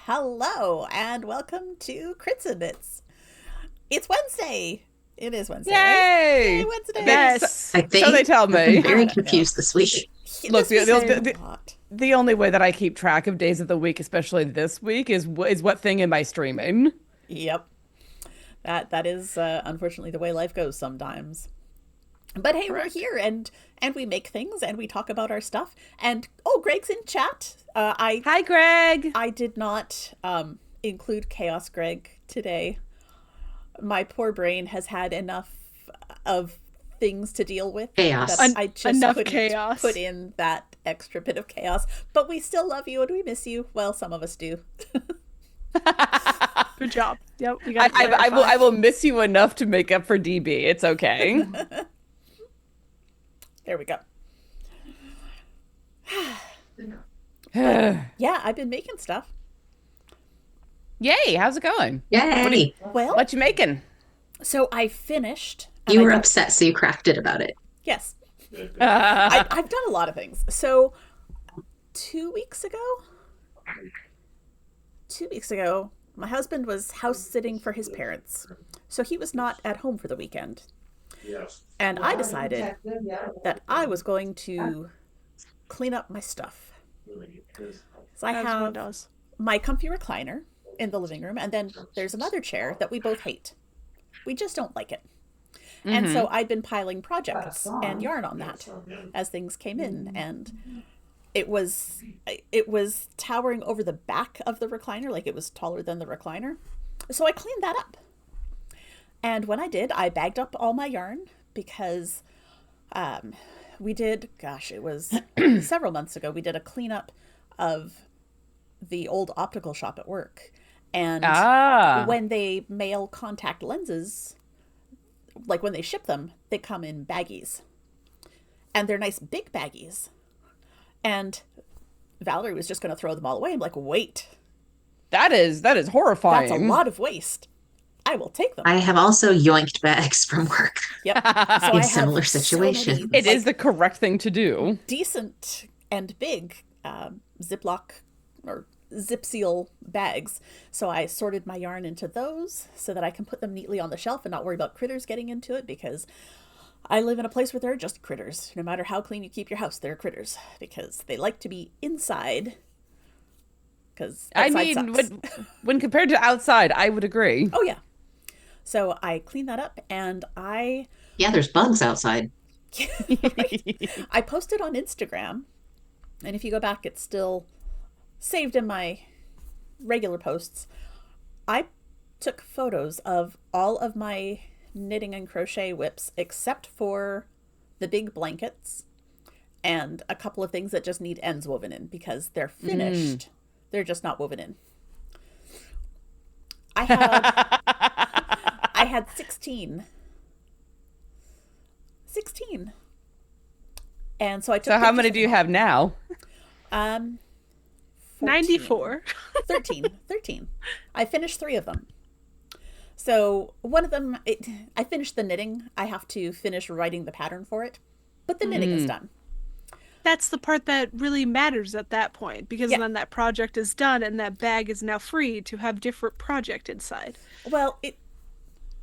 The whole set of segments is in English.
Hello and welcome to Crits and Bits. It's Wednesday. It is Wednesday, right? Yay, Yay! Wednesday. Yes. I So they think tell I'm me. I very don't know. confused this week. Look, This week's been the, a lot. the only way that I keep track of days of the week, especially this week, is what thing am I streaming? Yep. That is unfortunately the way life goes sometimes. But hey, we're Correct. here and we make things and we talk about our stuff. And oh, Greg's in chat. Hi, Greg. I did not include Chaos Greg today. My poor brain has had enough of things to deal with that Chaos. I just Enough couldn't chaos. put in that extra bit of chaos. But we still love you and we miss you. Well, some of us do. Good job. Yep. You I, got I will miss you enough to make up for DB. It's okay. There we go. Yay! Yeah, I've been making stuff. How's it going? Yay! Well, What you making? so I finished. And You I were got- upset, so you crafted about it. Yes. I've done a lot of things. So 2 weeks ago, my husband was house sitting for his parents. So he was not at home for the weekend. And I decided that I was going to clean up my stuff. So I As one have does. my comfy recliner in the living room, and then there's another chair that we both hate. We just don't like it. And so I've been piling projects and yarn on that as things came in, and it was towering over the back of the recliner, like it was taller than the recliner. So I cleaned that up. And when I did, I bagged up all my yarn because we did, gosh, it was several months ago, we did a cleanup of the old optical shop at work. And when they mail contact lenses, like when they ship them, they come in baggies. And they're nice big baggies. And Valerie was just going to throw them all away. I'm like, wait, that is horrifying. that's a lot of waste. I will take them. I have also yoinked bags from work. Yep. So I In have similar so situations. many, It like, is the correct thing to do. decent and big Ziploc or zip seal bags. So I sorted my yarn into those so that I can put them neatly on the shelf and not worry about critters getting into it, because I live in a place where there are just critters. No matter how clean you keep your house, there are critters because they like to be inside. Because I outside mean, sucks. when compared to outside, I would agree. Oh yeah. So I cleaned that up and I Yeah, there's bugs outside. I posted on Instagram, and if you go back, it's still saved in my regular posts. I took photos of all of my knitting and crochet whips except for the big blankets and a couple of things that just need ends woven in because they're finished. They're just not woven in. I had I had 16. 16. And so I took So how pictures many of do you them all. have now? Um 14. 94. 13. 13. I finished 3 of them. So one of them, I finished the knitting. I have to finish writing the pattern for it. But the knitting is done. That's the part that really matters at that point, because Yeah. then that project is done and that bag is now free to have different project inside. Well,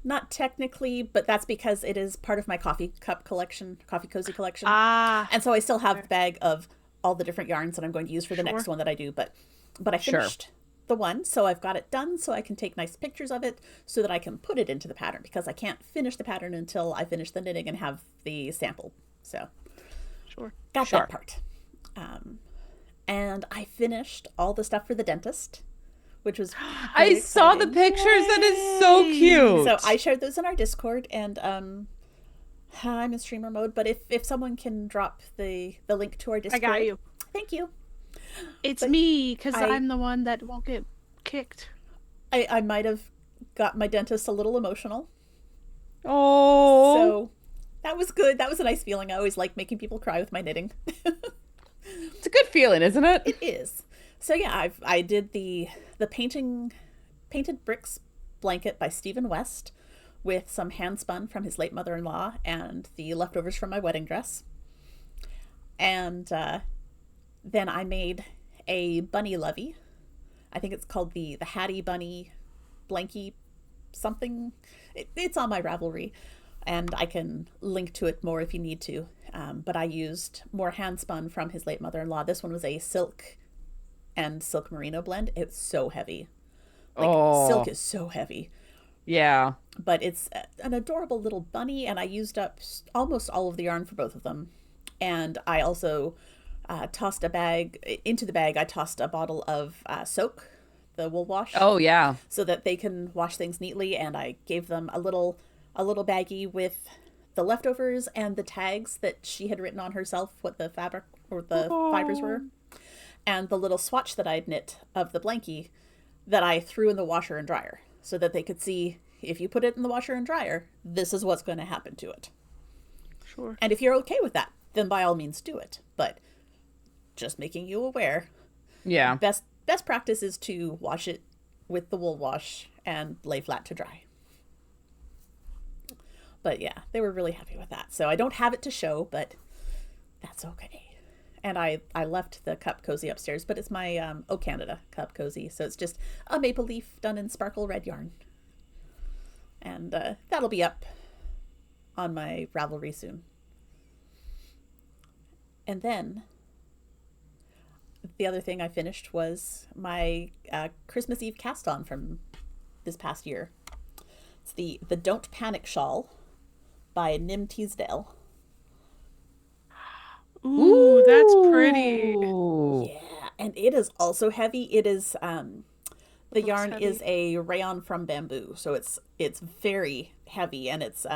not technically, but that's because it is part of my coffee cup collection, coffee cozy collection. Ah. And so I still have the bag of all the different yarns that I'm going to use for the next Sure. one that I do. But I Sure. finished the one, so I've got it done, so I can take nice pictures of it so that I can put it into the pattern, because I can't finish the pattern until I finish the knitting and have the sample. So Sure. got Sure. that part. And I finished all the stuff for the dentist, which was I very saw the exciting. pictures. That is so cute. So I shared those in our Discord, and I'm in streamer mode. But if someone can drop the link to our I Discord, got you. Thank you. It's But me, because I- I'm the one that won't get kicked. I might have got my dentist a little emotional, Oh, so that was good. That was a nice feeling. I always like making people cry with my knitting. it's a good feeling, isn't it? It is. So yeah, I did the painted bricks blanket by Stephen West with some hand spun from his late mother-in-law and the leftovers from my wedding dress. And then I made a bunny lovey I think it's called the Hattie Bunny Blankie something. It's on my Ravelry, and I can link to it more if you need to. But I used more hand spun from his late mother-in-law. This one was a silk and silk merino blend. It's so heavy. Like silk is so heavy. Yeah. But it's an adorable little bunny, and I used up almost all of the yarn for both of them. And I also tossed a bag into the bag. I tossed a bottle of soak, the wool wash. Oh yeah. So that they can wash things neatly. And I gave them a little baggie with the leftovers and the tags that she had written on herself, what the fabric or the fibers were, and the little swatch that I'd knit of the blankie that I threw in the washer and dryer, so that they could see, if you put it in the washer and dryer, this is what's going to happen to it. Sure. And if you're okay with that, then by all means do it. But just making you aware, Yeah. best practice is to wash it with the wool wash and lay flat to dry. But yeah, they were really happy with that. So I don't have it to show, but that's okay. And I left the cup cozy upstairs, but it's my O Canada cup cozy. So it's just a maple leaf done in sparkle red yarn. And that'll be up on my Ravelry soon. And then the other thing I finished was my Christmas Eve cast on from this past year. It's the Don't Panic shawl by Nim Teasdale. Ooh, that's pretty. Ooh. Yeah, and it is also heavy. It is the yarn heavy. is a rayon from bamboo, so it's very heavy, and it's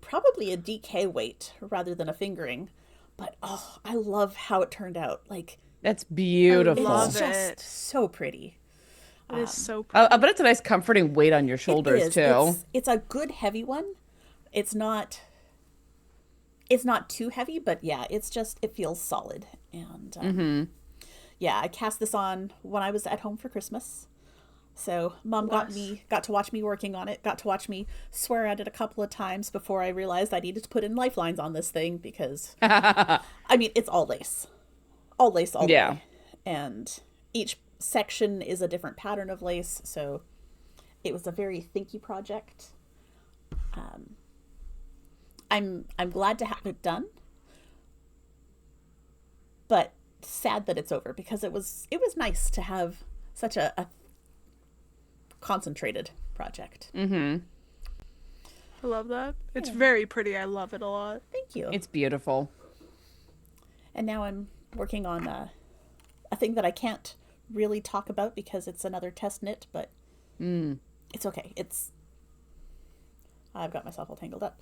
probably a DK weight rather than a fingering. But oh, I love how it turned out. Like, That's beautiful. love it's it. just so pretty. It is so pretty. I bet it's a nice comforting weight on your shoulders It is. too. It's a good heavy one. It's not too heavy, but yeah, it feels solid. And yeah, I cast this on when I was at home for Christmas. So Mom got to watch me working on it, got to watch me swear at it a couple of times before I realized I needed to put in lifelines on this thing, because I mean, it's all lace all the way. And each section is a different pattern of lace, so it was a very thinky project. I'm glad to have it done, but sad that it's over, because it was nice to have such a concentrated project. I love that. It's very pretty. I love it a lot. Thank you. It's beautiful. And now I'm working on a thing that I can't really talk about because it's another test knit, but it's okay. I've got myself all tangled up.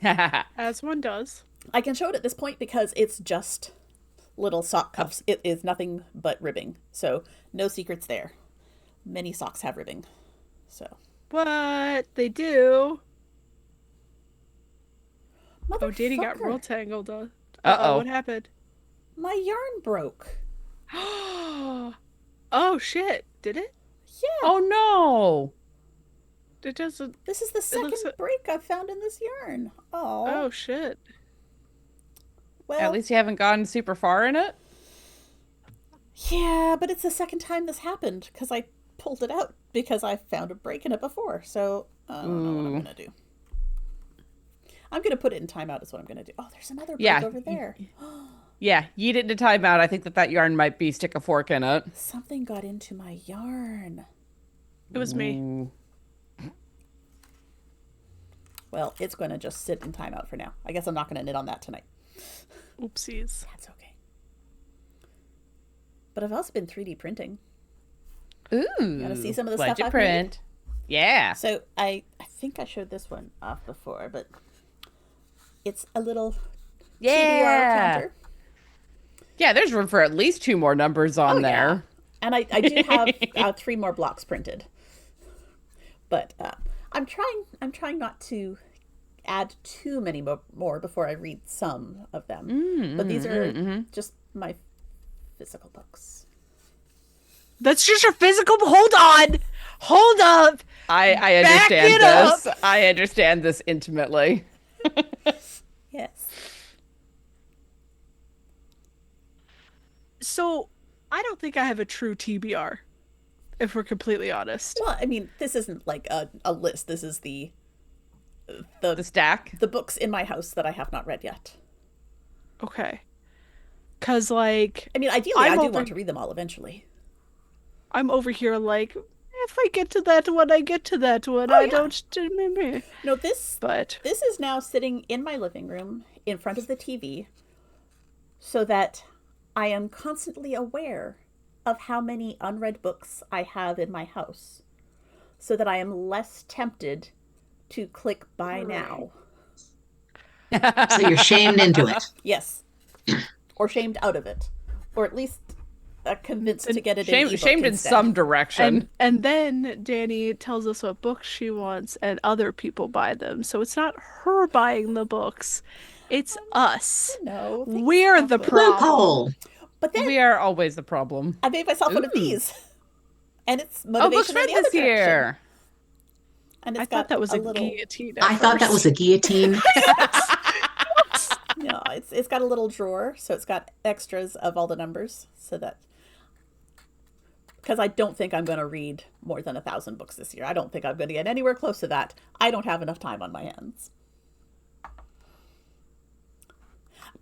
As one does. I can show it at this point because it's just little sock cuffs. It is nothing but ribbing, so no secrets there. Many socks have ribbing, so. What they do. Oh, Danny got Motherfucker, real tangled. Uh-oh. What happened? my yarn broke. Oh shit! Did it? Yeah, Oh no. It doesn't. this is the second looks like- break I've found in this yarn. Oh shit! Well, At least you haven't gone super far in it. yeah, but it's the second time this happened because I pulled it out because I found a break in it before. So I don't know what I'm gonna do. I'm gonna put it in timeout. Is what I'm gonna do. Oh, there's another break Yeah. over there. Yeah, yeet it into timeout. I think that yarn might be stick a fork in it. Something got into my yarn. It was me. Ooh. Well, it's gonna just sit in timeout for now. I guess I'm not gonna knit on that tonight. Oopsies. That's okay. But I've also been 3D printing. Ooh. Gotta see some of the What'd stuff you I've made? print? Yeah. So I think I showed this one off before, but it's a little TBR Yeah. counter. Yeah, there's room for at least 2 more numbers on there. And I do have 3 more blocks printed. But I'm trying not to add too many more before I read some of them. But these are just my physical books. That's just your physical. Hold on. Hold up. I Back understand it up. this. I understand this intimately. Yes. So I don't think I have a true TBR, if we're completely honest. Well, I mean, this isn't like a list. This is The the stack. the books in my house that I have not read yet. Okay. Because, like, I mean, ideally, I'm I do over- want to read them all eventually. I'm over here, like, if I get to that one, I get to that one. Oh, I yeah. don't. No, this But, this is now sitting in my living room in front of the TV, so that I am constantly aware of how many unread books I have in my house, so that I am less tempted to click buy now. So you're shamed into it. Yes, or shamed out of it, or at least convinced to get it in ebook Shamed in instead. some direction. and then Danny tells us what books she wants, and other people buy them. So it's not her buying the books, it's us. No, We're the problem. Loophole. but then We are always the problem. I made myself one of Ooh. these, and it's Oh, motivation books in read the other this direction. year. And it's I got thought that was a little. guillotine. I thought that was a guillotine. No, it's got a little drawer, so it's got extras of all the numbers, so that because I don't think I'm going to read more than 1,000 books this year. I don't think I'm going to get anywhere close to that. I don't have enough time on my hands.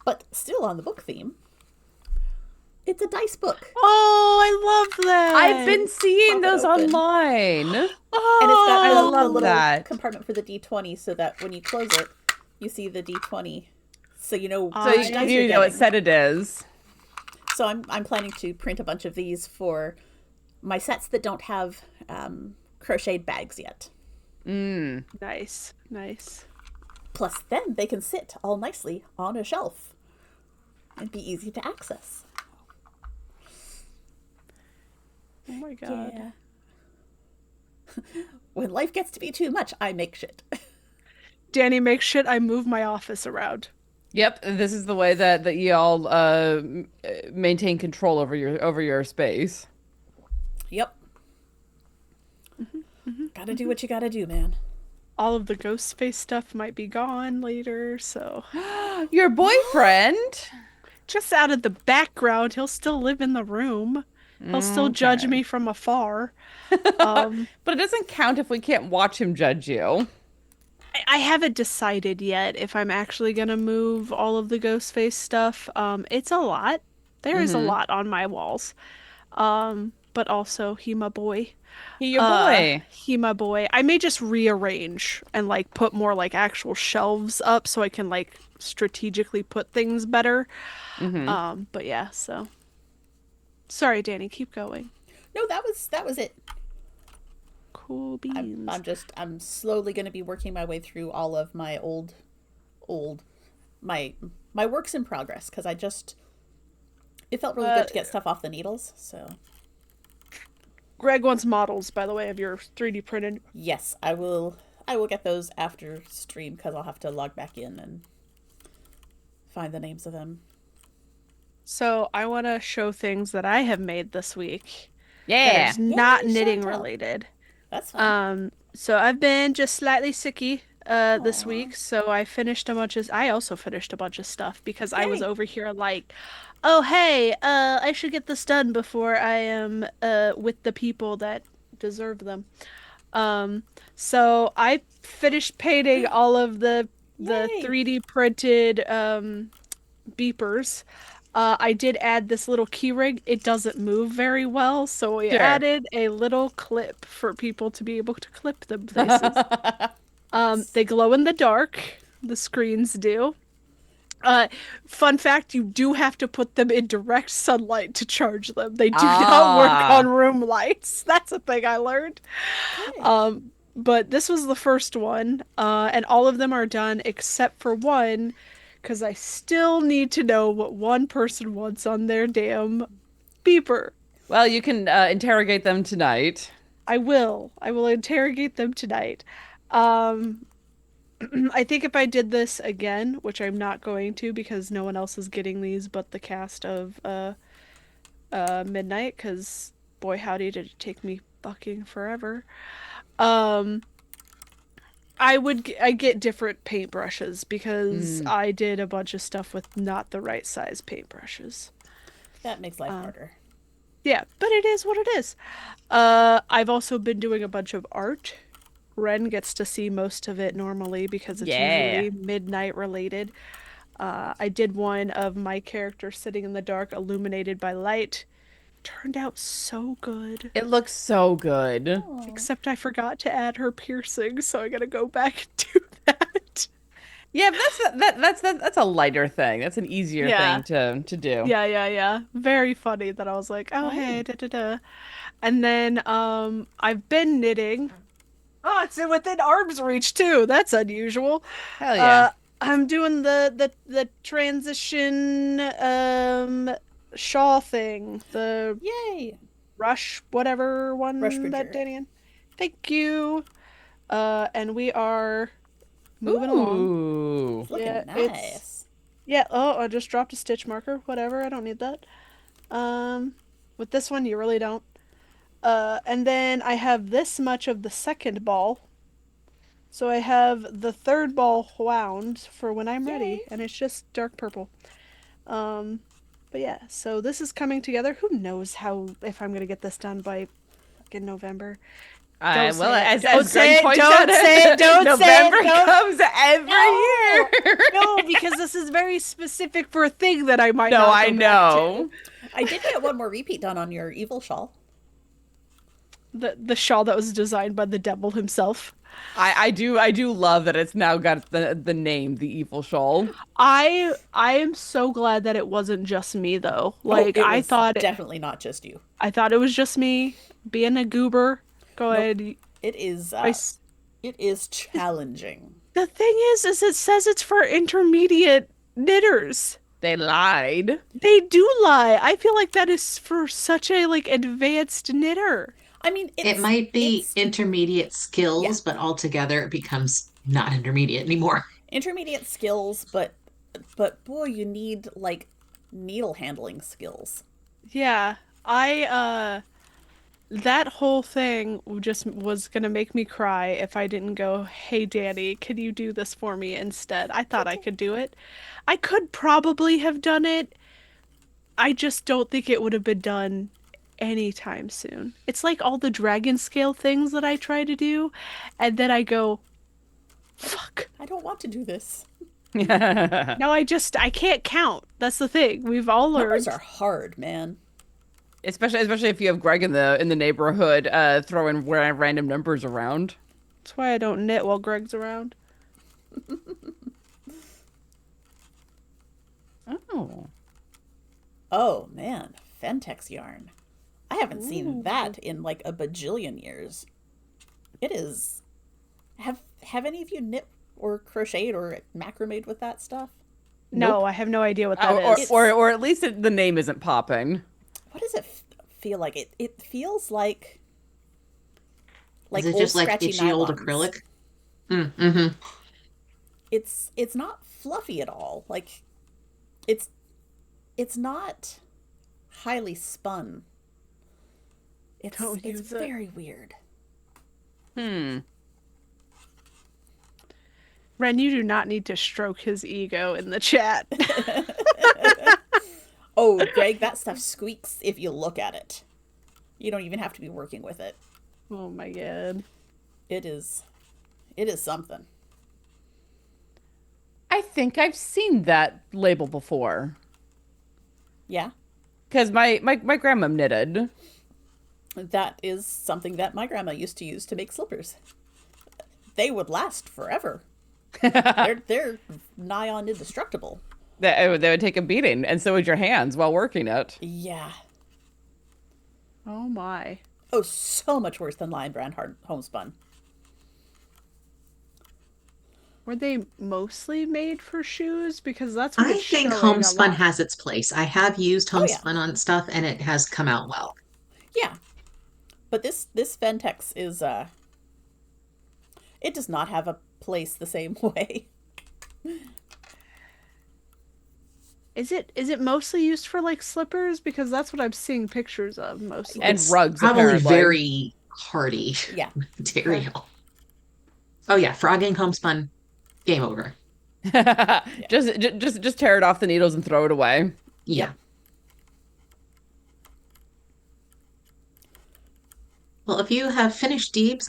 But still on the book theme, it's a dice book, Oh, I love that. I've been seeing Pop it those open. online. and it's got Oh, I the love little that. compartment for the D20, so that when you close it, you see the D20, so you know So which you, dice you you're know what getting. set it is. So I'm planning to print a bunch of these for my sets that don't have crocheted bags yet. nice, nice. Plus, then they can sit all nicely on a shelf and be easy to access. Oh my god. Yeah. When life gets to be too much, I make shit. Danny makes shit. I move my office around. Yep, this is the way that y'all maintain control over your space. Yep. Gotta do what you gotta do, man. All of the ghost face stuff might be gone later, so Your boyfriend? just out of the background, he'll still live in the room. He'll still judge me from afar. But it doesn't count if we can't watch him judge you. I haven't decided yet if I'm actually gonna move all of the ghost face stuff. It's a lot. There is a lot on my walls. But also he my boy. He your boy. He my boy. I may just rearrange and like put more like actual shelves up so I can like strategically put things better. But yeah, so sorry, Danny, keep going. No, that was it. Cool beans. I'm slowly going to be working my way through all of my my works in progress, because it felt really good to get stuff off the needles. So Greg wants models, by the way, of your 3D printed. yes, I will get those after stream, because I'll have to log back in and find the names of them. So I want to show things that I have made this week. Yeah. It's not Yay, knitting Chantal. related. That's fine. So I've been just slightly sicky this week. So I also finished a bunch of stuff because I was Yay. over here like, oh hey, I should get this done before I am with the people that deserve them. So I finished painting all of the Yay. 3D printed beepers. I did add this little key ring. It doesn't move very well, so we Sure. added a little clip for people to be able to clip them places. They glow in the dark. The screens do. Fun fact, you do have to put them in direct sunlight to charge them. They do not work Ah. on room lights. That's a thing I learned. But this was the first one, and all of them are done except for one, because I still need to know what one person wants on their damn beeper. Well, you can interrogate them tonight. I will interrogate them tonight. I think if I did this again, which I'm not going to because no one else is getting these but the cast of Midnight, because boy howdy did it take me fucking forever. I get different paintbrushes because I did a bunch of stuff with not the right size paintbrushes. That makes life harder. Yeah, but it is what it is. I've also been doing a bunch of art. Ren gets to see most of it normally because it's Yeah. usually midnight related. I did one of my character sitting in the dark, illuminated by light. Turned out so good. It looks so good. Oh. Except I forgot to add her piercing, so I gotta go back and do that. Yeah, but that's a lighter thing. That's an easier Yeah. thing to do. Yeah. Very funny that I was like, oh hey, da da da. And then I've been knitting. Oh, it's within arm's reach too. That's unusual. Hell yeah. I'm doing the transition shawl thing. The Yay! rush whatever one Rush that Bridger. Danny. Thank you. And we are moving along. Ooh. It's looking Yeah, nice. Yeah, oh, I just dropped a stitch marker. Whatever, I don't need that. With this one, you really don't. And then I have this much of the second ball. So I have the third ball wound for when I'm ready, Yay. and it's just dark purple. But yeah, so this is coming together. Who knows if I'm gonna get this done by fucking November. Well, say it. as Don't Greg say it. points Don't out, say it. Don't say it. November Don't- comes every No. year. No, because this is very specific for a thing that I might No, not go I back know. I did get one more repeat done on your evil shawl. to. The shawl that was designed by the devil himself. I do love that it's now got the name, the evil shawl. I am so glad that it wasn't just me though. Like Oh, it I was thought definitely not just you. I thought it was just me being a goober. Go Nope. ahead. It is. I It is challenging. The thing is it says it's for intermediate knitters. They lied. They do lie. I feel like that is for such a like advanced knitter. I mean, It might be it's intermediate skills, but altogether it becomes not intermediate anymore. intermediate skills, but boy, you need like needle handling skills. Yeah. That whole thing just was gonna make me cry if I didn't go, hey Danny, can you do this for me instead? I thought I could do it. I could probably have done it. I just don't think it would have been done anytime soon. It's like all the dragon scale things that I try to do, and then I go, fuck. I don't want to do this. No, I can't count. That's the thing. We've all learned. Numbers are hard, man. Especially if you have Greg in the neighborhood throwing random numbers around. That's why I don't knit while Greg's around. Oh. Oh man, Fentex yarn. I haven't seen that in like a bajillion years. It is. Have any of you knit or crocheted or macrameed with that stuff? No, I have no idea what that Or, is. or at least the name isn't popping. What does it feel like? It feels like Is it old just like scratchy itchy old nylons. acrylic? Mm-hmm. It's not fluffy at all. Like it's not highly spun. It's Don't it's use it. very weird. Ren, you do not need to stroke his ego in the chat. Oh, Greg, that stuff squeaks if you look at it. You don't even have to be working with it. Oh my god. It is something. I think I've seen that label before. Yeah. Because my grandma knitted. That is something that my grandma used to use to make slippers. They would last forever. They're nigh on indestructible. They would take a beating, and so would your hands while working it. Yeah. Oh my. Oh, so much worse than Lion Brand homespun. Were they mostly made for shoes? Because that's what I it's think showing a homespun lot. has its place. I have used Oh, yeah. homespun on stuff and it has come out well. Yeah. But this Ventex is it does not have a place the same way. Is it mostly used for like slippers? Because that's what I'm seeing pictures of mostly. And rugs, Probably apparently. very hardy Yeah. material. Oh yeah, frogging homespun, game over. Just tear it off the needles and throw it away. Yeah. Well, if you have finished Deebs,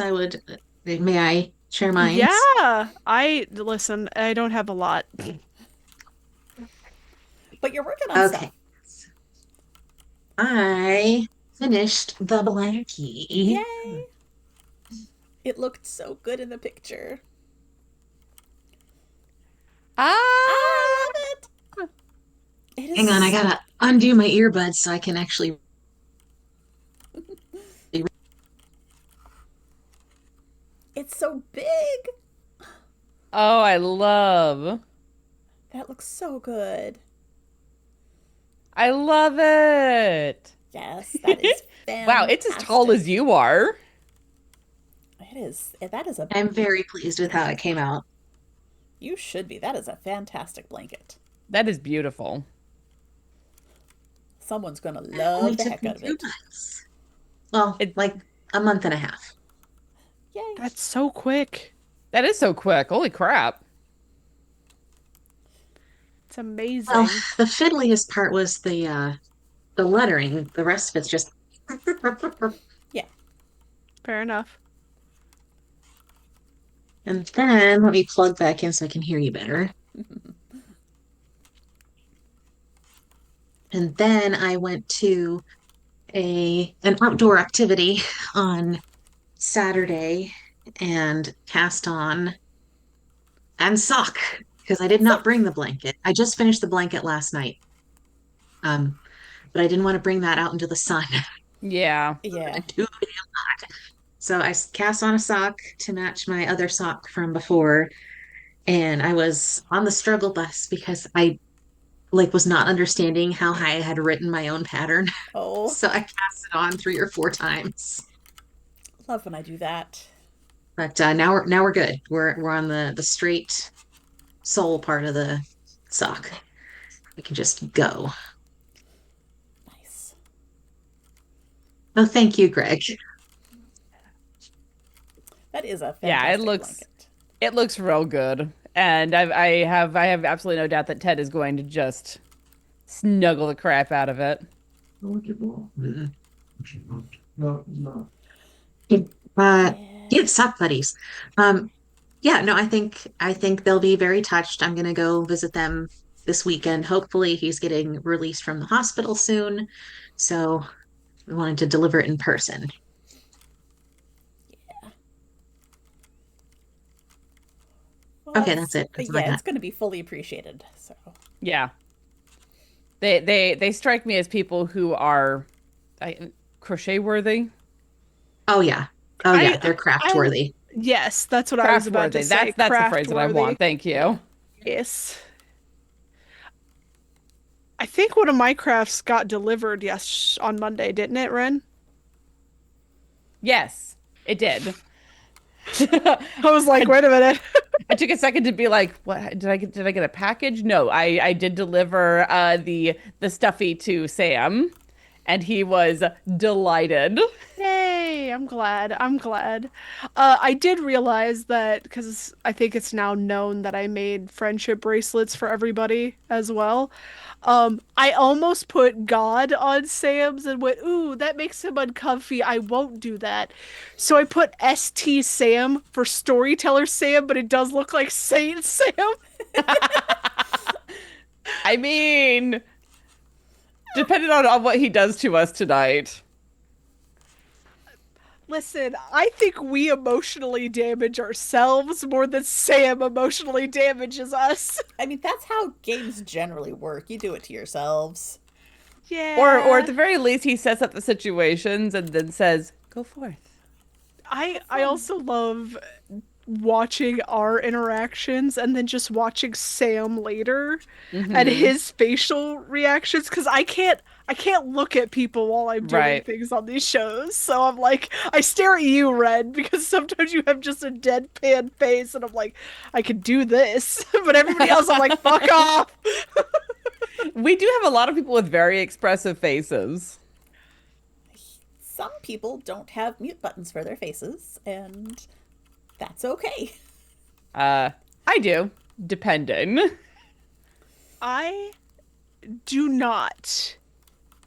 may I share mine? Yeah, I listen. I don't have a lot. But you're working on Okay. stuff. I finished the Blankie. Yay! It looked so good in the picture. Ah, I love it. It Hang on, I is. gotta undo my earbuds so I can actually. It's so big. oh, I love. That looks so good. I love it. Yes, that is Wow, it's as tall as fantastic. you are. It is. That is a. I'm very pleased with how it came out. You should be. That is a fantastic blanket. That is beautiful. Someone's gonna It only love the took heck me out of two it. months. Well, It like a month and a half. Yay! That's so quick. that is so quick. Holy crap. It's Well, amazing. the fiddliest part was the lettering. The rest of it's just. Yeah. Fair enough. And then let me plug back in so I can hear you better. And then I went to a an outdoor activity on Saturday and cast on and sock because I did So not bring the blanket. I just finished the blanket last night. Um, but I didn't want to bring that out into the sun. Yeah. yeah. So I cast on a sock to match my other sock from before, and I was on the struggle bus because I like was not understanding how I had written my own pattern. Oh, So I cast it on 3 or 4 times. love when I do that. But now we're good. We're on the straight sole part of the sock. We can just go. Nice. Oh, thank you, Greg. That is a Yeah, fantastic blanket. it looks real good. And I have absolutely no doubt that Ted is going to just snuggle the crap out of it. Mm. Yeah. Yeah, sock buddies. Um, yeah, no, I think they'll be very touched. I'm gonna go visit them this weekend. Hopefully, he's getting released from the hospital soon. So we wanted to deliver it in person. Well, Okay, that's it. That's all I yeah, got. it's going to be fully appreciated. So, Yeah. They strike me as people who are crochet worthy. Oh yeah. Oh yeah, I they're craft I worthy. yes, that's what I was Craft about to worthy. say. That's the Craft phrase that I worthy. want. Thank yeah. you. Yes. I think one of my crafts got delivered yes on Monday, didn't it, Ren? Yes, it did. I was like, I, wait a minute. I took a second to be like, what did I get a package? No, I did deliver the stuffy to Sam, and he was delighted. Yay, I'm glad. I'm glad. I did realize that because I think it's now known that I made friendship bracelets for everybody as well. I almost put God on Sam's and went, ooh, that makes him uncomfy. I won't do that. So I put ST Sam for Storyteller Sam, but it does look like Saint Sam. I mean, depending on what he does to us tonight. Listen, I think we emotionally damage ourselves more than Sam emotionally damages us. I mean, that's how games generally work. You do it to yourselves. Or at Yeah. the very least, he sets up the situations and then says, "Go forth." I also love watching our interactions and then just watching Sam later and Hmm. his facial reactions because I can't look at people while I'm doing Right. things on these shows. So I'm like I stare at you, Red, because sometimes you have just a deadpan face and I'm like I could do this, but everybody else I'm like fuck off. We do have a lot of people with very expressive faces. Some people don't have mute buttons for their faces, and that's okay. Uh, I do, depending. I do not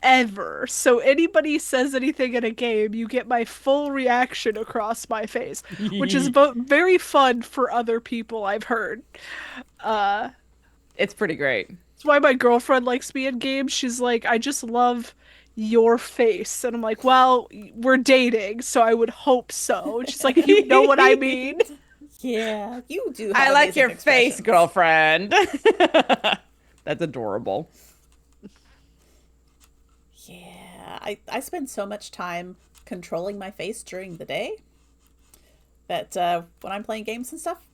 ever. So anybody says anything in a game, you get my full reaction across my face, which is very fun for other people, I've heard. It's pretty great. That's why my girlfriend likes me in games. She's like, I just love your face. And I'm like, well, we're dating, so I would hope so. And she's like, you know what I mean. Yeah, you do. I Have like amazing your face, expressions. girlfriend. That's adorable. Yeah, I spend so much time controlling my face during the day that when I'm playing games and stuff,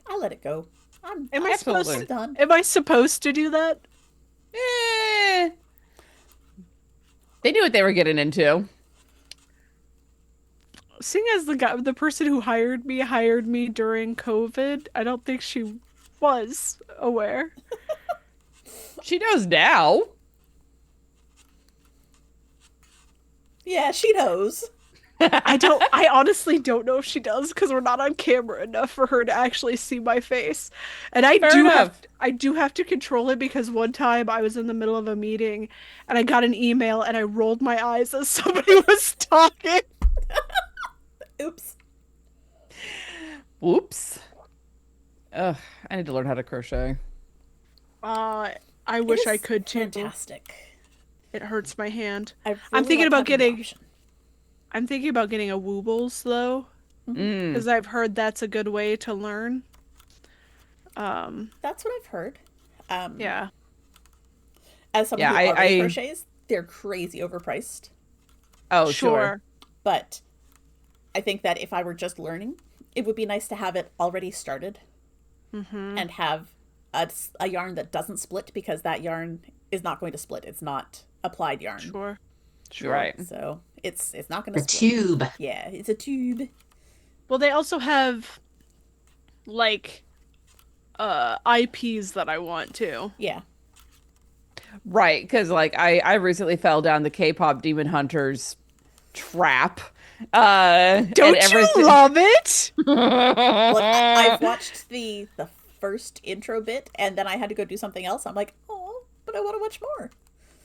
I let it go. Am I Absolutely. supposed done. Am I supposed to do that? Eh. They knew what they were getting into. Seeing as the person who hired me during COVID, I don't think she was aware. She knows now. Yeah, she knows. I honestly don't know if she does because we're not on camera enough for her to actually see my face. And Fair enough. I do have to control it because one time I was in the middle of a meeting and I got an email and I rolled my eyes as somebody was talking. Oops. Whoops. Ugh, I need to learn how to crochet. I It wish is I could too. Fantastic. It hurts my hand. I really I'm thinking like about having the getting option. I'm thinking about getting a Woobles though, Mm. because I've heard that's a good way to learn. That's what I've heard. Yeah. As someone Yeah, who already I- crochets, they're crazy overpriced. Oh, Sure. But I think that if I were just learning, it would be nice to have it already started and have a yarn that doesn't split because that yarn is not going to split. It's not applied yarn. Sure. Sure. Right. So it's not going The to split. tube. Yeah, it's a tube. Well, they also have like IPs that I want to. Yeah. Right, because like I recently fell down the K-pop Demon Hunters trap. Don't you love it? Look, I've watched the first intro bit and then I had to go do something else. I'm like, oh, but I want to watch more.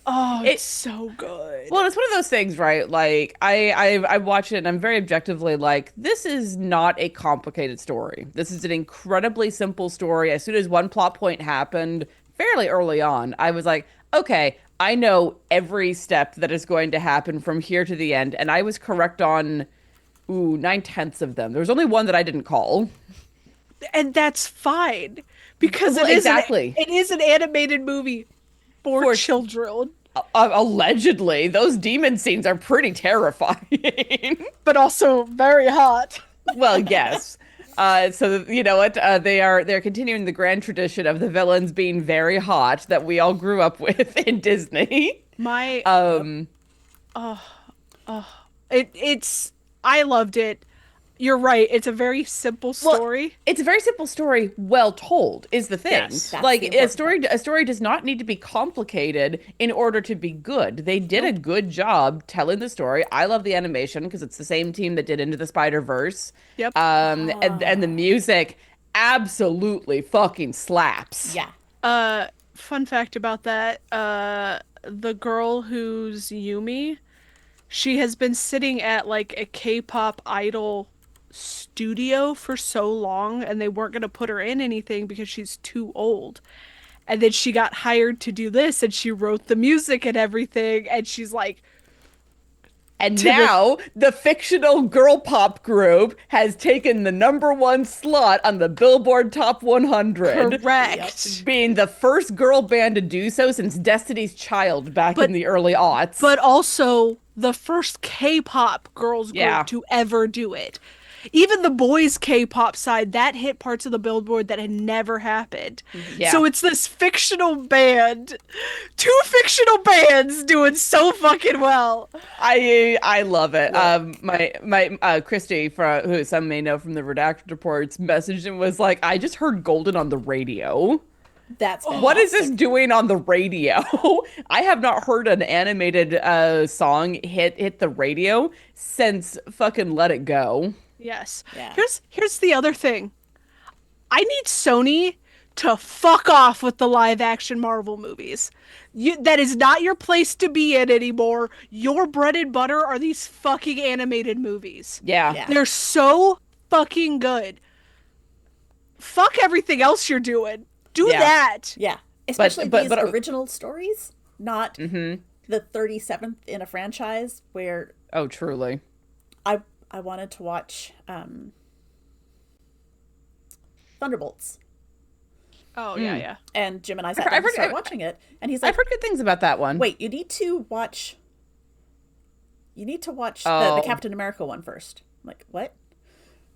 Oh, it's so good. Well, it's one of those things, right? Like I watch it and I'm very objectively like, this is not a complicated story. This is an incredibly simple story. As soon as one plot point happened, fairly early on, I was like, okay, I know every step that is going to happen from here to the end, and I was correct on 9/10 of them. There was only one that I didn't call. And that's fine because Well, exactly. it is an animated movie for For- children, Allegedly, those demon scenes are pretty terrifying. but also very hot. Well, yes. So you know what? They're continuing the grand tradition of the villains being very hot that we all grew up with in Disney. My Um, it's I loved it. You're right. It's a very simple story. it's a very simple story, well told, is the thing. Yes. That's Like the a important story does not need to be complicated in order to be good. They did a good job telling the story. I love the animation because it's the same team that did Into the Spider-Verse. Yep. And the music absolutely fucking slaps. Yeah. Fun fact about that, the girl who's Yumi, she has been sitting at like a K-pop idol studio for so long and they weren't going to put her in anything because she's too old. And then she got hired to do this and she wrote the music and everything and she's like, And now the fictional girl pop group has taken the #1 slot on the Billboard Top 100. correct. Being the first girl band to do so since Destiny's Child back in the early aughts. But also the first K-pop girls group Yeah. to ever do it. Even the boys K-pop side, that hit parts of the Billboard that had never happened. Yeah. So it's this fictional band, 2 fictional bands doing so fucking well. I love it. My Christy, who some may know from the Redacted Reports, messaged and was like, I just heard Golden on the radio. That's What is this fantastic. doing on the radio? I have not heard an animated song hit the radio since fucking Let It Go. Yes. Yeah. Here's the other thing. I need Sony to fuck off with the live action Marvel movies. That is not your place to be in anymore. Your bread and butter are these fucking animated movies. Yeah. Yeah. They're so fucking good. Fuck everything else you're doing. Do Yeah. that. Yeah. Especially but- these but- original stories, not the 37th in a franchise where Oh, truly. I wanted to watch Thunderbolts. Oh, yeah. And Jim and I sat I've down to heard- start watching it, and he's like, I've heard good things about that one. "Wait, you need to watch the Oh. Captain America one first." I'm like, "What?"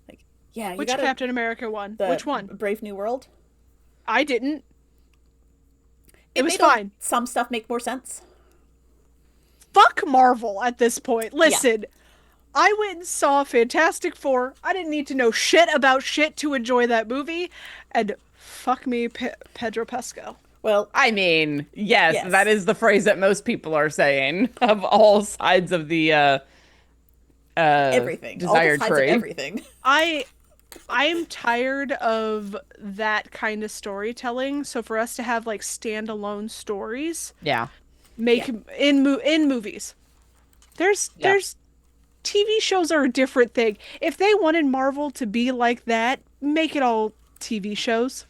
Like, yeah, you Which gotta Captain America one? the Which one? Brave New World. I didn't. It was made fine. Some stuff make more sense. Fuck Marvel at this point. Listen, I went and saw Fantastic Four. I didn't need to know shit about shit to enjoy that movie. And fuck me, Pedro Pascal. Well, I mean, yes, Yes. that is the phrase that most people are saying of all sides of the everything. All the desired sides of tree. everything. I am tired of that kind of storytelling. So for us to have like standalone stories, Yeah. make in movies, there's TV shows are a different thing. If they wanted Marvel to be like that, make it all TV shows.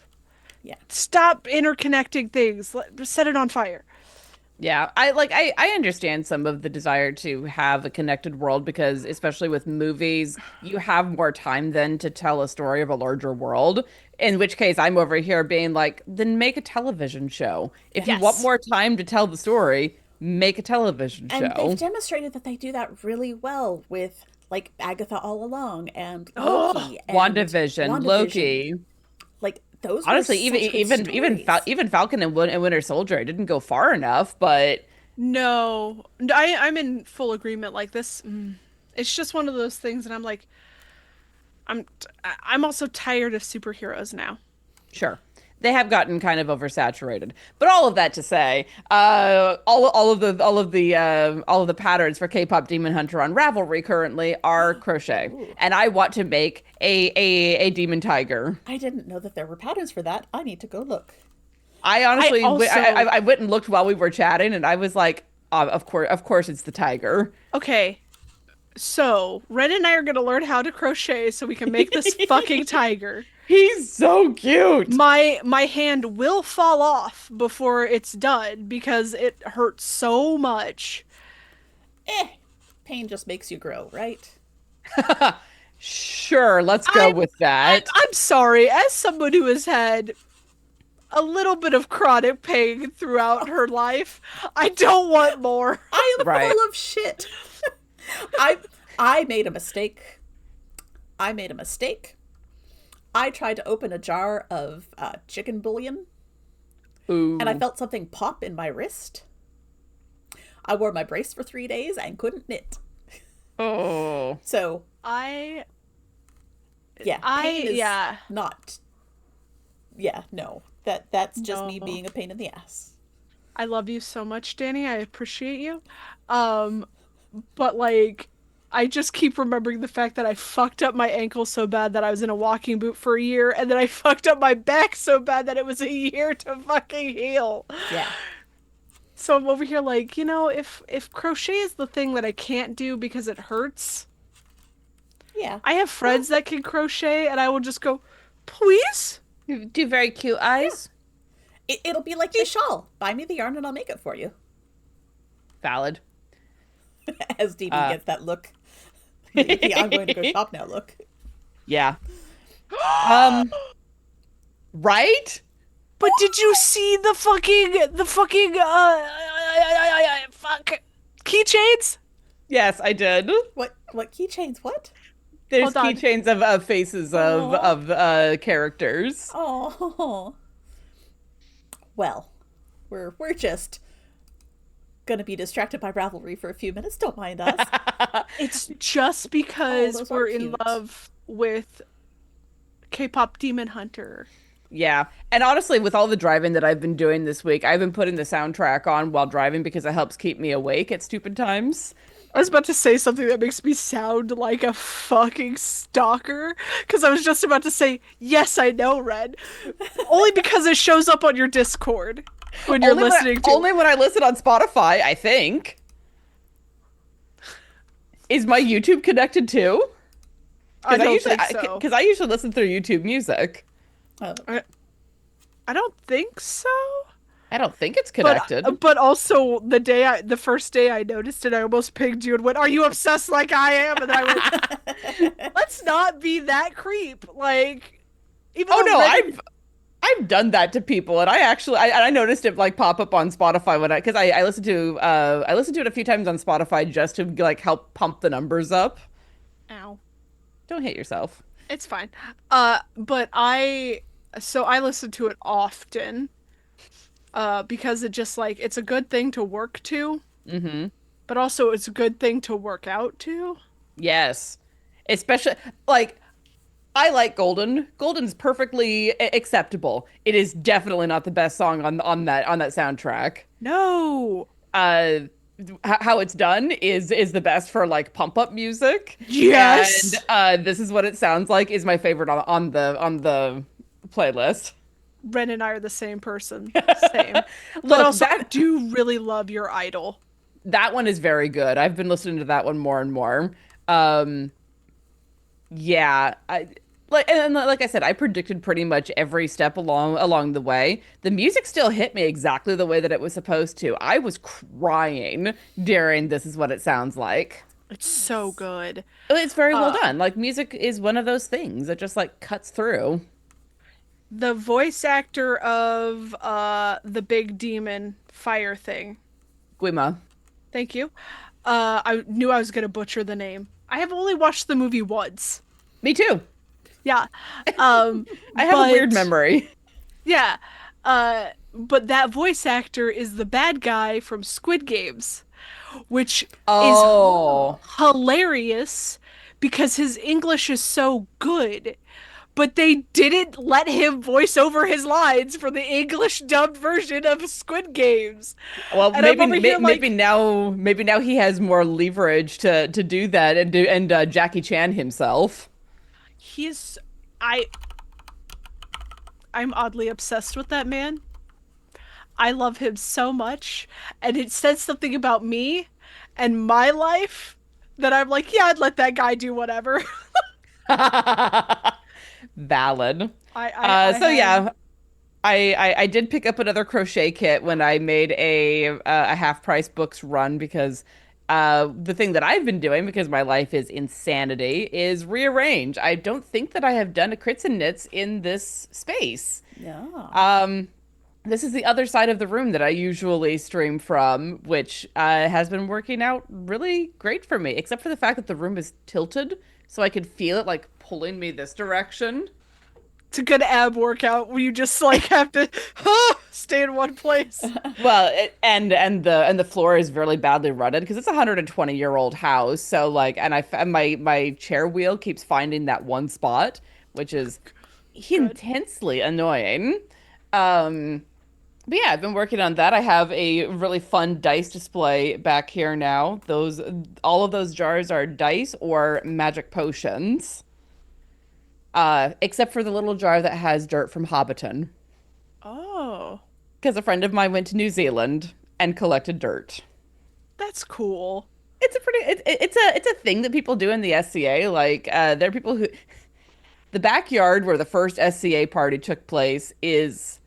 Yeah. Stop interconnecting things. Set it on fire. Yeah, I understand some of the desire to have a connected world because especially with movies, you have more time then to tell a story of a larger world. In which case I'm over here being like, then make a television show. If you want Yes. more time to tell the story, make a television And show. they've demonstrated that they do that really well with like Agatha All Along and Loki and WandaVision, Loki. Like those. Honestly, were such good stories. even Falcon and Winter Soldier didn't go far enough, but No, I'm in full agreement. Like this, it's just one of those things, and I'm like, I'm also tired of superheroes now. sure. They have gotten kind of oversaturated, but all of that to say, all of the patterns for K-pop Demon Hunter on Ravelry currently are crochet, and I want to make a demon tiger. I didn't know that there were patterns for that. I need to go look. I honestly, also- I went and looked while we were chatting, and I was like, of course, it's the tiger. Okay, so Ren and I are gonna learn how to crochet so we can make this fucking tiger. He's so cute. My hand will fall off before it's done because it hurts so much. Pain just makes you grow, right? Sure, let's go with that. I'm sorry, as someone who has had a little bit of chronic pain throughout her life, I don't want more. I am Right. full of shit. I made a mistake. I tried to open a jar of chicken bouillon, Ooh. and I felt something pop in my wrist. I wore my brace for 3 days and couldn't knit. Oh. So I yeah, pain is yeah. not. Yeah, no, that's just me No. being a pain in the ass. I love you so much, Danny. I appreciate you. But like I just keep remembering the fact that I fucked up my ankle so bad that I was in a walking boot for a year, and then I fucked up my back so bad that it was a year to fucking heal. Yeah, So I'm over here like, if crochet is the thing that I can't do because it hurts, yeah. I have friends that can crochet, and I will just go, please? You do very cute eyes. It'll be like the shawl. Buy me the yarn and I'll make it for you. Valid. As Dee gets that look. The I'm going to go shop now look. Yeah. Right? But did you see the fucking fuck keychains? Yes, I did. What keychains? What? There's Hold on. keychains of faces of characters. Oh. Well, we're just gonna be distracted by Ravelry for a few minutes. Don't mind us. It's just because those are we're in cute. love with K-pop Demon Hunter. Yeah. And honestly, with all the driving that I've been doing this week, I've been putting the soundtrack on while driving because it helps keep me awake at stupid times. I was about to say something that makes me sound like a fucking stalker because I was just about to say, yes, I know, Red. Only because it shows up on your Discord when you're listening to only when I listen on Spotify, I think. Is my YouTube connected too? I don't usually, think so. Because I usually listen through YouTube Music. Oh, I don't think so. I don't think it's connected. But also the first day I noticed it, I almost pinged you and went, "Are you obsessed like I am?" And then I went, "Let's not be that creep." Like, even Oh though no, Reddit- I've done that to people, and I noticed it like pop up on Spotify when because I listened to it a few times on Spotify just to like help pump the numbers up. Ow. Don't hit yourself. It's fine. But I listen to it often. Because it just like it's a good thing to work to, but also it's a good thing to work out to. Yes, especially like I like Golden. Golden's perfectly acceptable. It is definitely not the best song on that soundtrack. No. Uh, how it's done is the best for like pump up music. Yes. And this is what it sounds like is my favorite on the playlist. Ren and I are the same person. Same. But Look, also, I do really love Your Idol. that one is very good. I've been listening to that one more and more. Yeah, like I said, I predicted pretty much every step along the way. The music still hit me exactly the way that it was supposed to. I was crying during This Is What It Sounds Like. It's so good. It's very well done. Like music is one of those things that just like cuts through. The voice actor of the big demon fire thing. Guima. Thank you. I knew I was gonna butcher the name. I have only watched the movie once. Me too. Yeah. I have a weird memory. Yeah. But that voice actor is the bad guy from Squid Games, which Oh. is hilarious because his English is so good. But they didn't let him voice over his lines for the English dubbed version of Squid Games. Well, And I'm over here maybe now he has more leverage to do that and Jackie Chan himself. He's I I'm oddly obsessed with that man. I love him so much, and it says something about me and my life that I'm like, yeah, I'd let that guy do whatever. Valid. I So have- yeah, I did pick up another crochet kit when I made a half price books run because the thing that I've been doing because my life is insanity is rearrange. I don't think that I have done a crits and knits in this space. yeah. This is the other side of the room that I usually stream from, which has been working out really great for me, except for the fact that the room is tilted, so I could feel it like pulling me this direction. It's a good ab workout where you just like have to stay in one place. Well, and the floor is really badly rutted because it's a 120-year-old house. So like, and my chair wheel keeps finding that one spot, which is intensely annoying. But yeah, I've been working on that. I have a really fun dice display back here now. All of those jars are dice or magic potions. Except for the little jar that has dirt from Hobbiton. Oh, Because a friend of mine went to New Zealand and collected dirt. that's cool. It's a thing that people do in the SCA. Like there are people who the backyard where the first SCA party took place is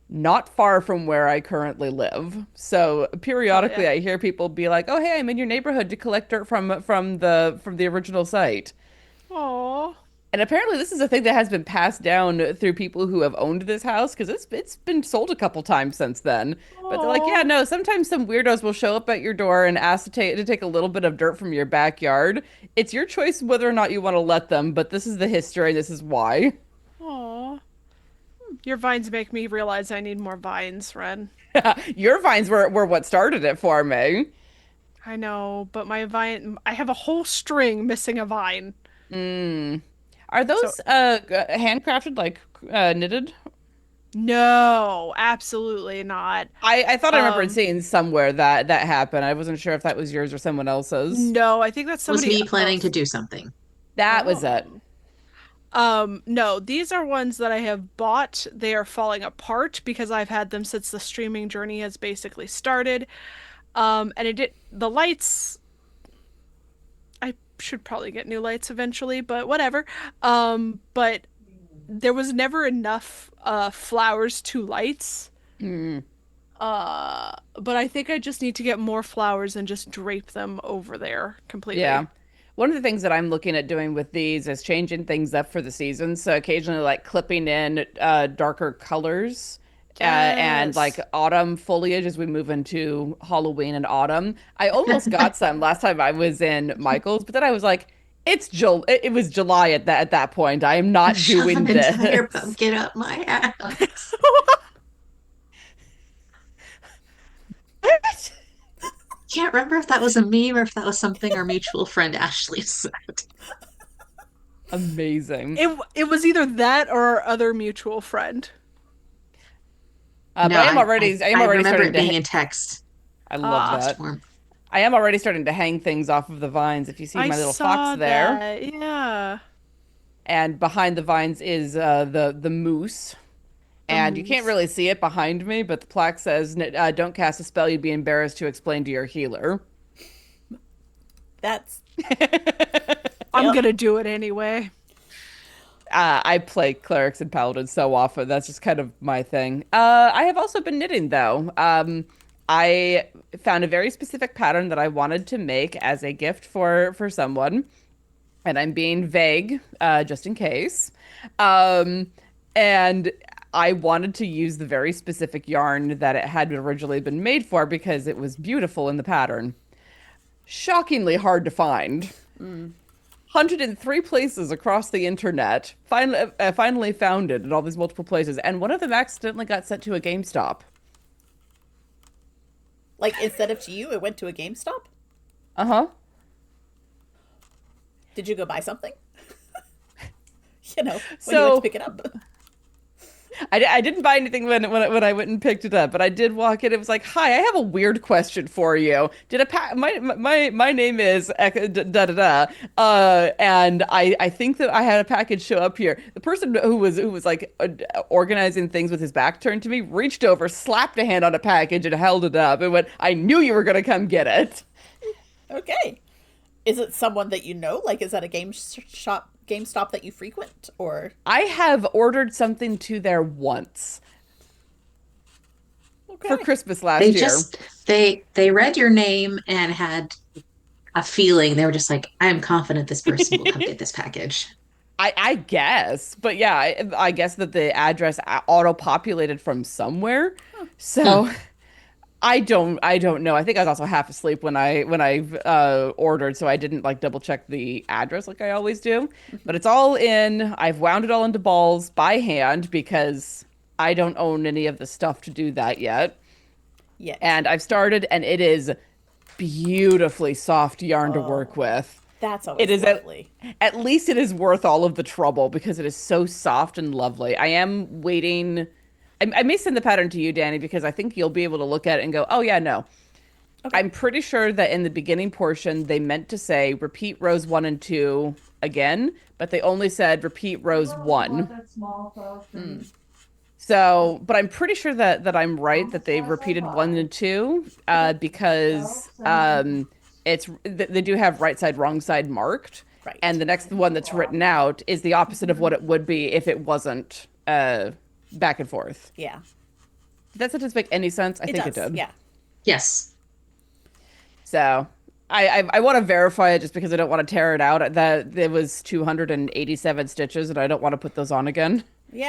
not far from where I currently live. So periodically I hear people be like, "Oh, hey, I'm in your neighborhood to collect dirt from the original site." Aw. And apparently this is a thing that has been passed down through people who have owned this house because it's been sold a couple times since then. But they're like, yeah, no, sometimes some weirdos will show up at your door and ask to take a little bit of dirt from your backyard. It's your choice whether or not you want to let them, but this is the history, this is why. Aw. Your vines make me realize I need more vines, Ren. Your vines were what started it for me. I know, but my vine, I have a whole string missing a vine. Are those handcrafted, like knitted? No, absolutely not. I thought I remembered Um, seeing somewhere that happened. I wasn't sure if that was yours or someone else's. no, I think that's Was somebody me planning to else. do something. That was it. Oh. No, these are ones that I have bought. They are falling apart because I've had them since the streaming journey has basically started. And it did the lights. I should probably get new lights eventually, but whatever. But there was never enough flowers to lights. Mm, But I think I just need to get more flowers and just drape them over there yeah. completely. One of the things that I'm looking at doing with these is changing things up for the season. So occasionally, like clipping in darker colors and like Yes. autumn foliage as we move into Halloween and autumn. I almost got some last time I was in Michael's, but then I was like, it was July at that point. I am not Shove doing an entire this. pumpkin up my ass. Can't remember if that was a meme or if that was something our mutual friend Ashley said. Amazing. It was either that or our other mutual friend. No, But I am I already remember starting it being in text I love Ah, that. form. I am already starting to hang things off of the vines. If you see I my little fox saw there, that. Yeah. and behind the vines is the moose, The and you can't moose. really see it behind me, but the plaque says, "Don't cast a spell you'd be embarrassed to explain to your healer." That's I'm yep. gonna do it anyway. I play clerics and paladins so often. That's just kind of my thing. I have also been knitting though. I found a very specific pattern that I wanted to make as a gift for someone, and I'm being vague, just in case. Um, and I wanted to use the very specific yarn that it had originally been made for because it was beautiful in the pattern. Shockingly hard to find. 103 places across the internet. Finally found it in all these multiple places, and one of them accidentally got sent to a GameStop. Like instead of to you, it went to a GameStop. Uh-huh. Did you go buy something? You know, when you went to So pick it up. I didn't buy anything when I went and picked it up, but I did walk in. It was like, "Hi, I have a weird question for you. Did a pa my name is da da da, and I think that I had a package show up here. The person who was like organizing things with his back turned to me, reached over, slapped a hand on a package, and held it up, and went, "I knew you were gonna come get it." Okay. Is it someone that you know? Like, is that a GameStop that you frequent, or I have ordered something to there once for okay? Christmas last They year. just they read your name and had a feeling. They were just like, I am confident this person will come get this package. I guess, but yeah, I guess that the address auto-populated from somewhere. Hmm. So I don't know. I think I was also half asleep when I ordered, so I didn't like double check the address like I always do. But it's all in. I've wound it all into balls by hand because I don't own any of the stuff to do that yet. Yet. And I've started, and it is beautifully soft yarn to work Oh, with. that's It always is lovely. at least it is worth all of the trouble because it is so soft and lovely. I am waiting. I may send the pattern to you, Danny, because I think you'll be able to look at it and go, "Oh yeah, no." Okay. I'm pretty sure that in the beginning portion they meant to say repeat rows 1 and 2 again, but they only said repeat rows 1. So, but I'm pretty sure that I'm right that they've repeated 1 and 2 because they do have right side, wrong side marked, Right. and the next one that's written out is the opposite of what it would be if it wasn't back and forth. Yeah. Did that sentence make any sense? I It think it does. did. Yeah. Yes. So I want to verify it just because I don't want to tear it out. That it was 287 stitches, and I don't want to put those on again.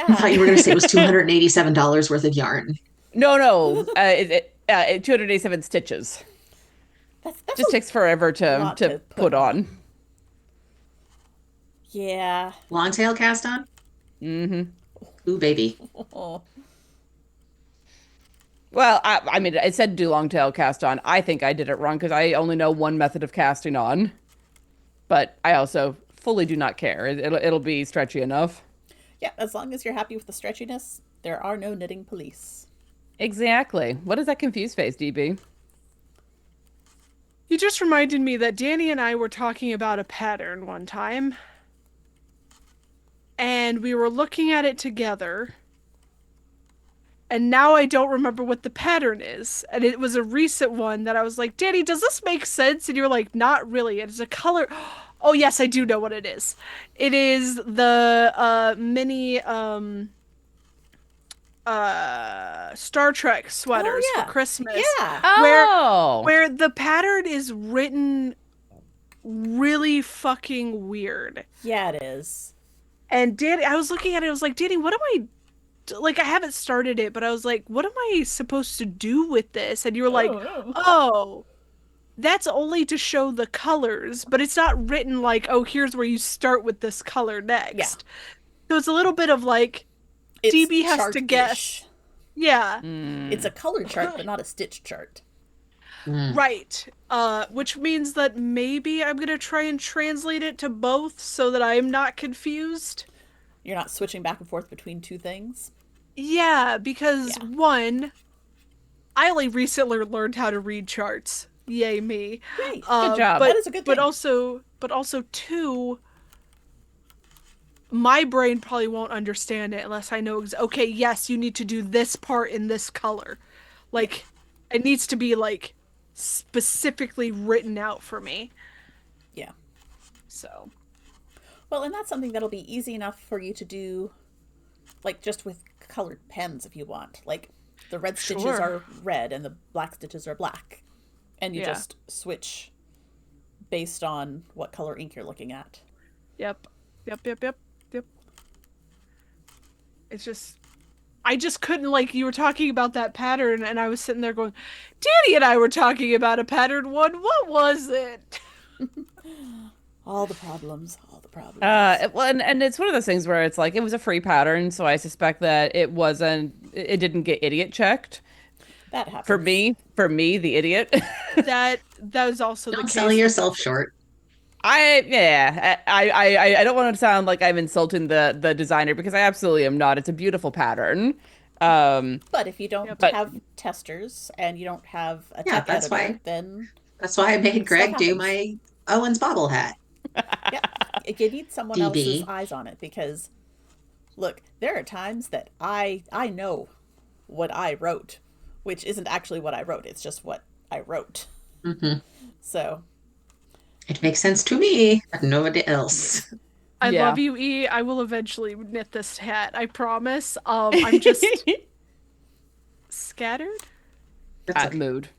I thought Yeah. you were going to say it was $287 worth of yarn. No, 287 stitches. That's Just takes forever a to lot to to put put on. on. Yeah. Long tail cast on? Hmm. Ooh, baby. Oh. Well, I mean, it said do long tail cast on. I think I did it wrong because I only know one method of casting on, but I also fully do not care. It'll be stretchy enough. Yeah. As long as you're happy with the stretchiness, There are no knitting police. Exactly. What is that confused face, DB? You just reminded me that Danny and I were talking about a pattern one time. And we were looking at it together. And now I don't remember what the pattern is. And it was a recent one that I was like, Danny, does this make sense? And you were like, not really. It's a color. Oh, yes, I do know what it is. It is the mini Star Trek sweaters Oh, yeah. for Christmas. Yeah. Oh. Where the pattern is written really fucking weird. Yeah, it is. And Danny, I was looking at it, I was like, Danny, what am I like? I haven't started it, but I was like, what am I supposed to do with this? And you were like, no. oh, that's only to show the colors, but it's not written like, oh, here's where you start with this color next. Yeah. So it's a little bit of like, It's DB has to chart-ish. guess. Yeah, It's a color chart, but not a stitch chart. right. Which means that maybe I'm gonna try and translate it to both so that I'm not confused. You're not switching back and forth between two things. Yeah, because Yeah. one, I only recently learned how to read charts. Yay me. Great. Good job. But, That is a good but thing. also two, my brain probably won't understand it unless I know okay, yes, you need to do this part in this color. Like it needs to be like specifically written out for me. Yeah. So, Well, and that's something that'll be easy enough for you to do, like just with colored pens if you want. Like the red stitches Sure. are red and the black stitches are black. And you Yeah. just switch based on what color ink you're looking at. yep. It's just I just couldn't, like, you were talking about that pattern and I was sitting there going, Danny and I were talking about a pattern one. What was it? All the problems, all the problems. Well, and it's one of those things where it's like it was a free pattern, so I suspect that it didn't get idiot checked. That happens. For me, the idiot. That was also the Don't case. sell yourself short. I don't want to sound like I'm insulting the designer because I absolutely am not. It's a beautiful pattern. But if you don't But- have testers and you don't have a Yeah, tech that's editor, why. then That's why I made Greg do happens. my Owen's bobble hat. yeah, you need someone DB. else's eyes on it because, look, there are times that I know what I wrote, which isn't actually what I wrote. It's just what I wrote. Hmm So It makes sense to me, but nobody else. I Yeah. love you, E. I will eventually knit this hat. I promise. I'm just scattered. That's At okay. mood.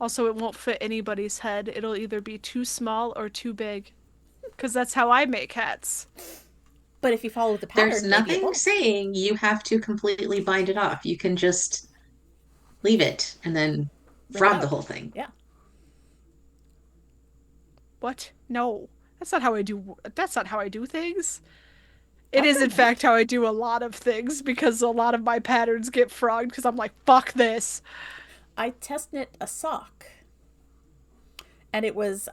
Also, it won't fit anybody's head. It'll either be too small or too big. Because that's how I make hats. but if you follow the pattern, There's maybe it nothing won't. saying you have to completely bind it off. You can just leave it and then Rip it frog the out. whole thing. Yeah. What? No. That's not how I do things. It is, in fact, how I do a lot of things because a lot of my patterns get frogged because I'm like, fuck this. I test knit a sock, and it was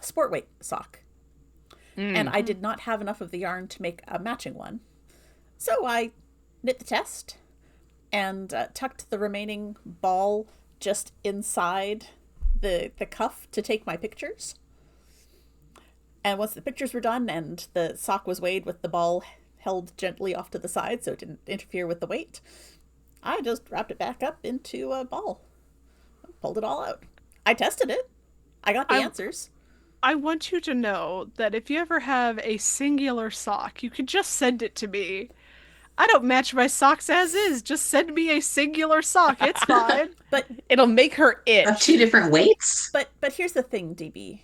sport weight sock, and I did not have enough of the yarn to make a matching one, so I knit the test and tucked the remaining ball just inside the cuff to take my pictures. And once the pictures were done and the sock was weighed with the ball held gently off to the side so it didn't interfere with the weight, I just wrapped it back up into a ball. Pulled it all out. I tested it. I got the answers. I want you to know that if you ever have a singular sock, you can just send it to me. I don't match my socks as is. Just send me a singular sock. It's fine. But It'll make her Of itch. 2 different weights? but here's the thing, DB.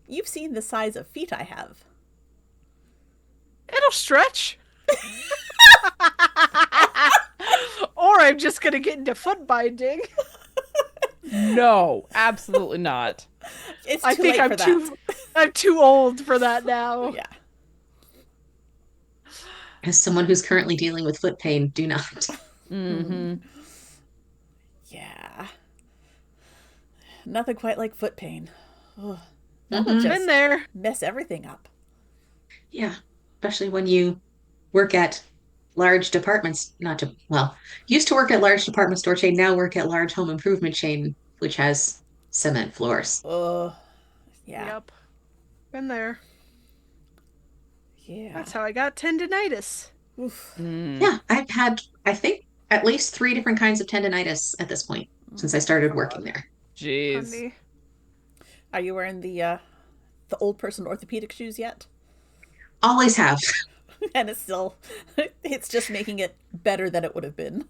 You've seen the size of feet I have. It'll stretch. Or I'm just gonna get into foot binding. No, absolutely not. It's I too think late for I'm too old for that now. Yeah. As someone who's currently dealing with foot pain, do not. Hmm Yeah. Nothing quite like foot pain. Ugh. That'll Mhm. just Been there. mess everything up. Yeah, especially when you work at large departments, not to, well, used to work at large department store chain, now work at large home improvement chain, which has cement floors. Oh, yeah. Yep. Been there. Yeah. That's how I got tendinitis. Oof. Mm. Yeah, I've had, I think, at least 3 different kinds of tendinitis at this point since I started working there. Jeez. Funny. Are you wearing the old person orthopedic shoes yet? Always have. And it's still, it's just making it better than it would have been.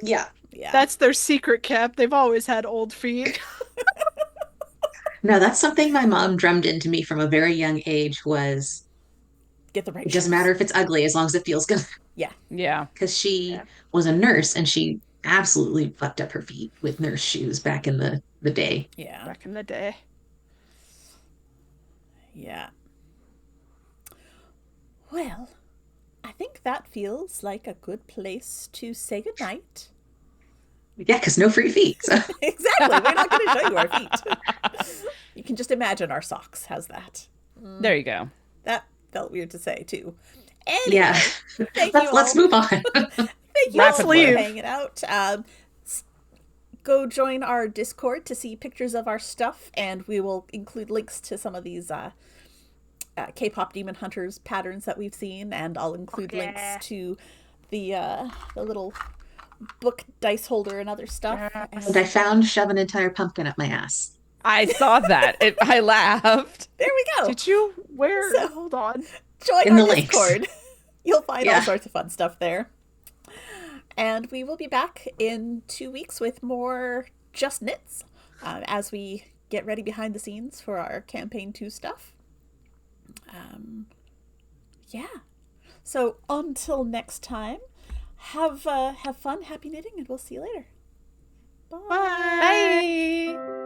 Yeah. Yeah. That's their secret, Cap. They've always had old feet. No, that's something my mom drummed into me from a very young age was Get the right it doesn't shoes. matter if it's ugly as long as it feels good. Yeah. Yeah. Because she Yeah. was a nurse and she absolutely fucked up her feet with nurse shoes back in the day. Yeah. Back in the day. Yeah. Well, I think that feels like a good place to say goodnight. Yeah, because no free feet. So. Exactly. We're not going to show you our feet. You can just imagine our socks. How's that? There you go. That felt weird to say, too. Anyway, Yeah. thank you Let's all. move on. Thank you Let's all for leave. hanging out. Go join our Discord to see pictures of our stuff, and we will include links to some of these K-pop Demon Hunters patterns that we've seen, and I'll include Yeah. links to the little book dice holder and other stuff. And I found shove an entire pumpkin up my ass. I saw that. I laughed. There we go. Did you? Where? So- Hold on. Join In our the links. Discord. You'll find all Yeah. sorts of fun stuff there. And we will be back in 2 weeks with more Just Knits as we get ready behind the scenes for our Campaign 2 stuff. Yeah. So until next time, have fun, happy knitting, and we'll see you later. Bye. Bye.